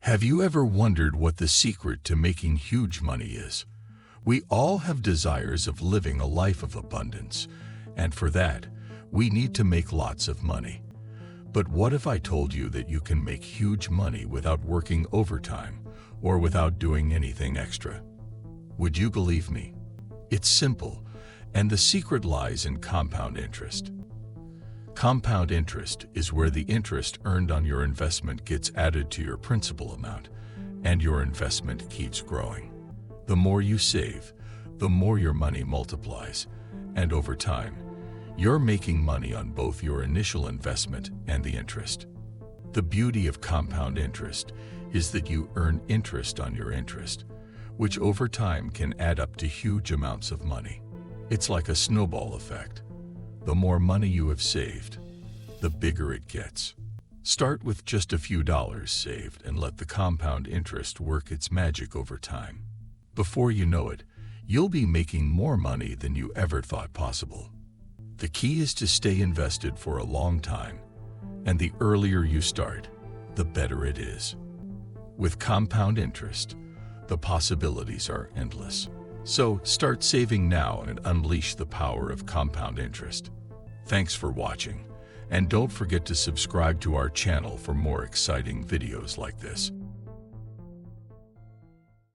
Have you ever wondered what the secret to making huge money is? We all have desires of living a life of abundance, and for that, we need to make lots of money. But what if I told you that you can make huge money without working overtime or without doing anything extra? Would you believe me? It's simple, and the secret lies in compound interest. Compound interest is where the interest earned on your investment gets added to your principal amount, and your investment keeps growing. The more you save, the more your money multiplies, and over time, you're making money on both your initial investment and the interest. The beauty of compound interest is that you earn interest on your interest, which over time can add up to huge amounts of money. It's like a snowball effect. The more money you have saved, the bigger it gets. Start with just a few dollars saved and let the compound interest work its magic over time. Before you know it, you'll be making more money than you ever thought possible. The key is to stay invested for a long time, and the earlier you start, the better it is. With compound interest, the possibilities are endless. So start saving now and unleash the power of compound interest. Thanks for watching, and don't forget to subscribe to our channel for more exciting videos like this.